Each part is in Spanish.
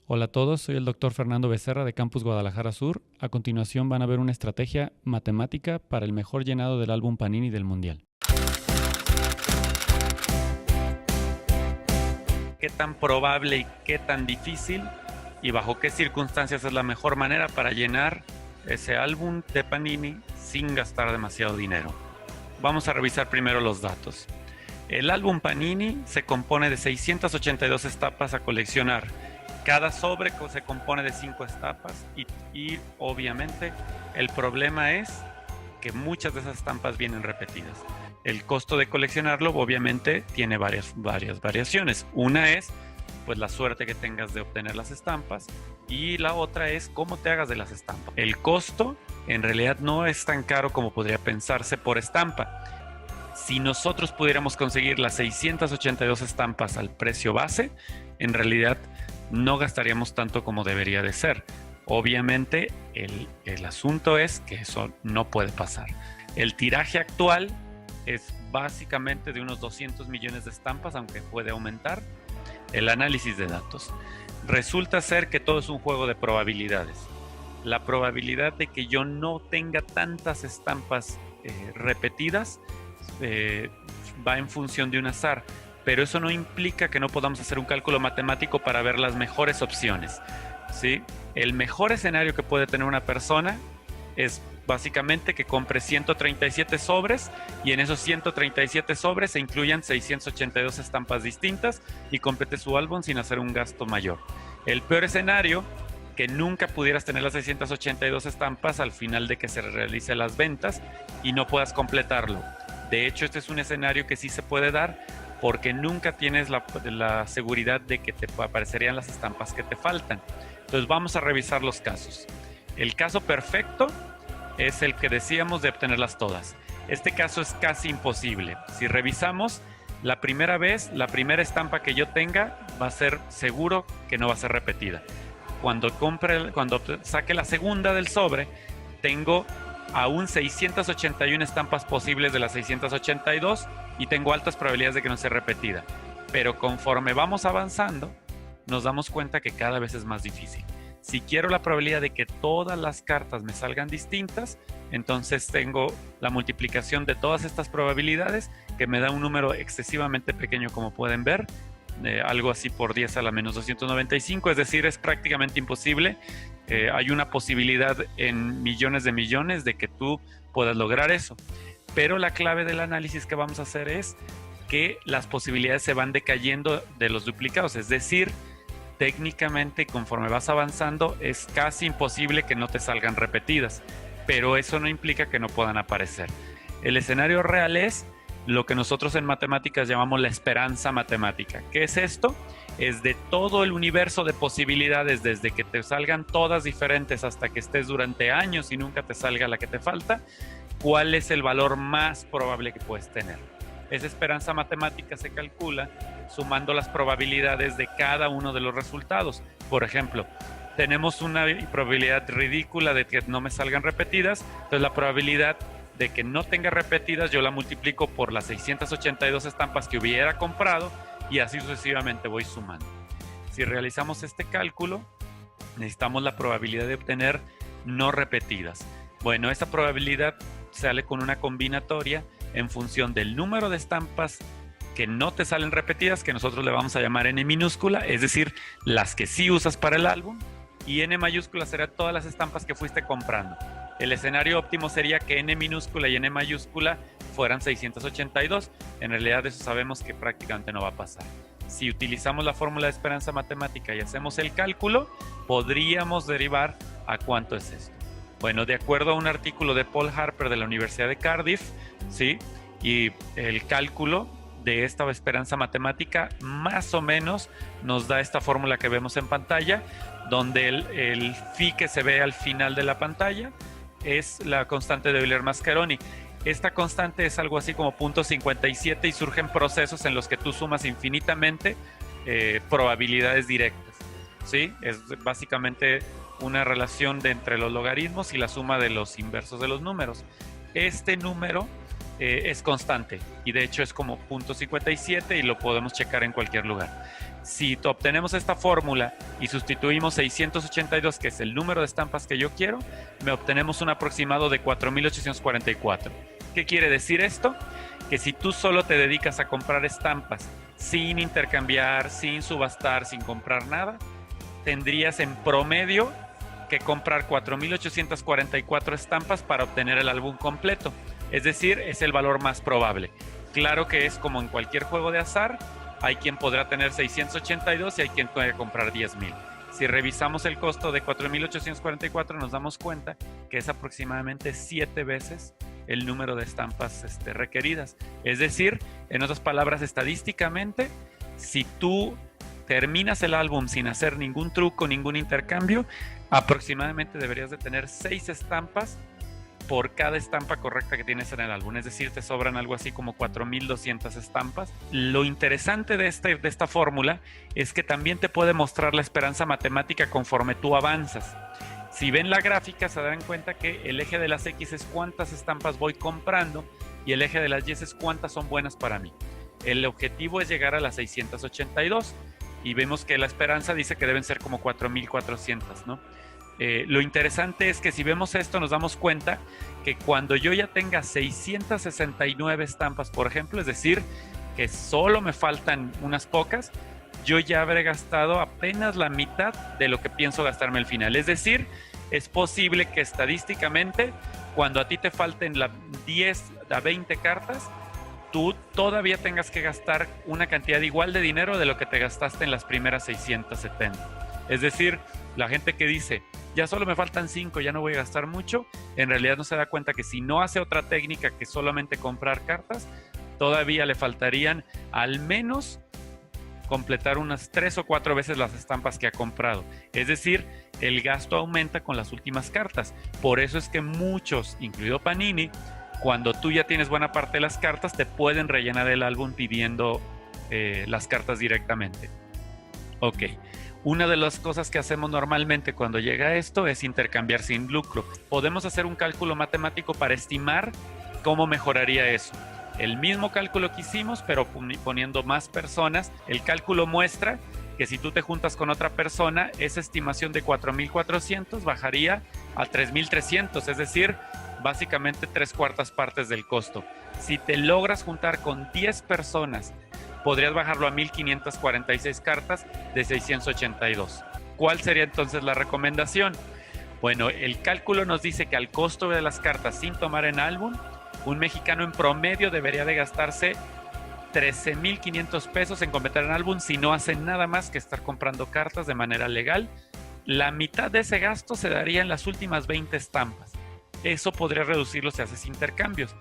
Hola a todos, soy el doctor Fernando Becerra de Campus Guadalajara Sur. A continuación van a ver una estrategia matemática para el mejor llenado del álbum Panini del Mundial. ¿Qué tan probable y qué tan difícil y bajo qué circunstancias es la mejor manera para llenar ese álbum de Panini sin gastar demasiado dinero? Vamos a revisar primero los datos. El álbum Panini se compone de 682 estampas a coleccionar. Cada sobre se compone de 5 estampas y obviamente el problema es que muchas de esas estampas vienen repetidas. El costo de coleccionarlo obviamente tiene varias variaciones. Una es pues la suerte que tengas de obtener las estampas y la otra es cómo te hagas de las estampas. El costo en realidad no es tan caro como podría pensarse por estampa. Si nosotros pudiéramos conseguir las 682 estampas al precio base, en realidad no gastaríamos tanto como debería de ser. Obviamente el asunto es que eso no puede pasar. El tiraje actual es básicamente de unos 200 millones de estampas, aunque puede aumentar. El análisis de datos. Resulta ser que todo es un juego de probabilidades. La probabilidad de que yo no tenga tantas estampas repetidas va en función de un azar, pero eso no implica que no podamos hacer un cálculo matemático para ver las mejores opciones, ¿sí? El mejor escenario que puede tener una persona es básicamente que compre 137 sobres y en esos 137 sobres se incluyan 682 estampas distintas y complete su álbum sin hacer un gasto mayor. El peor escenario, que nunca pudieras tener las 682 estampas al final de que se realicen las ventas y no puedas completarlo. De hecho, este es un escenario que sí se puede dar porque nunca tienes la seguridad de que te aparecerían las estampas que te faltan. Entonces vamos a revisar los casos. El caso perfecto es el que decíamos de obtenerlas todas. Este caso es casi imposible. Si revisamos, la primera vez, la primera estampa que yo tenga va a ser seguro que no va a ser repetida. Cuando saque la segunda del sobre, tengo aún 681 estampas posibles de las 682 y tengo altas probabilidades de que no sea repetida. Pero conforme vamos avanzando, nos damos cuenta que cada vez es más difícil. Si quiero la probabilidad de que todas las cartas me salgan distintas, entonces tengo la multiplicación de todas estas probabilidades que me da un número excesivamente pequeño, como pueden ver, algo así por 10 a la menos 295, es decir, es prácticamente imposible. Hay una posibilidad en millones de millones de que tú puedas lograr eso. Pero la clave del análisis que vamos a hacer es que las posibilidades se van decayendo de los duplicados, es decir, técnicamente conforme vas avanzando es casi imposible que no te salgan repetidas, pero eso no implica que no puedan aparecer. El escenario real es lo que nosotros en matemáticas llamamos la esperanza matemática. ¿Qué es esto? Es de todo el universo de posibilidades, desde que te salgan todas diferentes hasta que estés durante años y nunca te salga la que te falta, ¿cuál es el valor más probable que puedes tener? Esa esperanza matemática se calcula sumando las probabilidades de cada uno de los resultados. Por ejemplo, tenemos una probabilidad ridícula de que no me salgan repetidas, entonces la probabilidad de que no tenga repetidas yo la multiplico por las 682 estampas que hubiera comprado y así sucesivamente voy sumando. Si realizamos este cálculo, necesitamos la probabilidad de obtener no repetidas. Bueno, esa probabilidad sale con una combinatoria en función del número de estampas que no te salen repetidas, que nosotros le vamos a llamar n minúscula, es decir, las que sí usas para el álbum, y n mayúscula será todas las estampas que fuiste comprando. El escenario óptimo sería que n minúscula y n mayúscula fueran 682. En realidad eso sabemos que prácticamente no va a pasar. Si utilizamos la fórmula de esperanza matemática y hacemos el cálculo, podríamos derivar a cuánto es esto. Bueno, de acuerdo a un artículo de Paul Harper de la Universidad de Cardiff, ¿sí? Y el cálculo de esta esperanza matemática más o menos nos da esta fórmula que vemos en pantalla, donde el phi que se ve al final de la pantalla es la constante de Euler-Mascheroni. Esta constante es algo así como 0.57 y surgen procesos en los que tú sumas infinitamente probabilidades directas, ¿sí? Es básicamente una relación entre los logaritmos y la suma de los inversos de los números. Este número es constante y de hecho es como 0.57 y lo podemos checar en cualquier lugar. Si obtenemos esta fórmula y sustituimos 682, que es el número de estampas que yo quiero, me obtenemos un aproximado de 4.844. ¿Qué quiere decir esto? Que si tú solo te dedicas a comprar estampas sin intercambiar, sin subastar, sin comprar nada, tendrías en promedio que comprar 4.844 estampas para obtener el álbum completo. Es decir, es el valor más probable. Claro que es como en cualquier juego de azar, hay quien podrá tener 682 y hay quien puede comprar 10,000. Si revisamos el costo de 4.844, nos damos cuenta que es aproximadamente 7 veces el número de estampas requeridas. Es decir, en otras palabras, estadísticamente, si tú terminas el álbum sin hacer ningún truco, ningún intercambio, aproximadamente deberías de tener 6 estampas por cada estampa correcta que tienes en el álbum. Es decir, te sobran algo así como 4.200 estampas. Lo interesante de esta fórmula es que también te puede mostrar la esperanza matemática conforme tú avanzas. Si ven la gráfica, se darán cuenta que el eje de las X es cuántas estampas voy comprando y el eje de las Y es cuántas son buenas para mí. El objetivo es llegar a las 682 y vemos que la esperanza dice que deben ser como 4.400, ¿no? Lo interesante es que si vemos esto nos damos cuenta que cuando yo ya tenga 669 estampas, por ejemplo, es decir, que solo me faltan unas pocas, yo ya habré gastado apenas la mitad de lo que pienso gastarme al final. Es decir, es posible que estadísticamente, cuando a ti te falten 10 a 20 cartas, tú todavía tengas que gastar una cantidad igual de dinero de lo que te gastaste en las primeras 670. Es decir, la gente que dice, ya solo me faltan 5, ya no voy a gastar mucho, en realidad no se da cuenta que si no hace otra técnica que solamente comprar cartas, todavía le faltarían al menos completar unas 3 o 4 veces las estampas que ha comprado. Es decir, el gasto aumenta con las últimas cartas. Por eso es que muchos, incluido Panini, cuando tú ya tienes buena parte de las cartas, te pueden rellenar el álbum pidiendo las cartas directamente. Ok. Una de las cosas que hacemos normalmente cuando llega esto es intercambiar sin lucro. Podemos hacer un cálculo matemático para estimar cómo mejoraría eso. El mismo cálculo que hicimos, pero poniendo más personas. El cálculo muestra que si tú te juntas con otra persona, esa estimación de 4.400 bajaría a 3.300, es decir, básicamente 3/4 partes del costo. Si te logras juntar con 10 personas, podrías bajarlo a 1.546 cartas de 682. ¿Cuál sería entonces la recomendación? Bueno, el cálculo nos dice que al costo de las cartas sin tomar en álbum, un mexicano en promedio debería de gastarse 13.500 pesos en completar en álbum si no hace nada más que estar comprando cartas de manera legal. La mitad de ese gasto se daría en las últimas 20 estampas. Eso podría reducirlo si haces intercambios.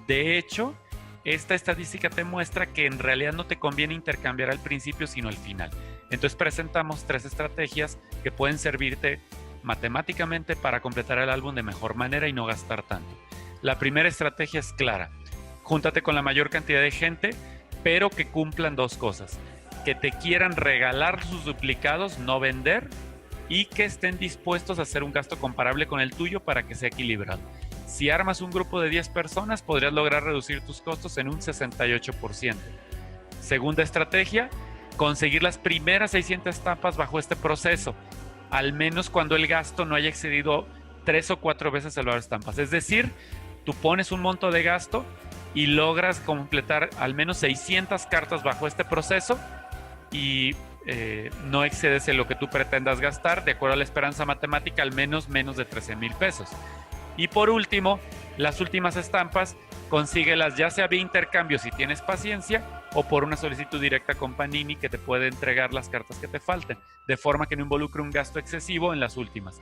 De hecho, esta estadística te muestra que en realidad no te conviene intercambiar al principio, sino al final. Entonces presentamos 3 estrategias que pueden servirte matemáticamente para completar el álbum de mejor manera y no gastar tanto. La primera estrategia es clara. Júntate con la mayor cantidad de gente, pero que cumplan 2 cosas. Que te quieran regalar sus duplicados, no vender, y que estén dispuestos a hacer un gasto comparable con el tuyo para que sea equilibrado. Si armas un grupo de 10 personas, podrías lograr reducir tus costos en un 68%. Segunda estrategia, conseguir las primeras 600 estampas bajo este proceso, al menos cuando el gasto no haya excedido 3 o 4 veces el valor de estampas. Es decir, tú pones un monto de gasto y logras completar al menos 600 cartas bajo este proceso y no excedes en lo que tú pretendas gastar, de acuerdo a la esperanza matemática, al menos de 13,000 pesos. Y por último, las últimas estampas, consíguelas ya sea vía intercambio si tienes paciencia o por una solicitud directa con Panini que te puede entregar las cartas que te falten, de forma que no involucre un gasto excesivo en las últimas.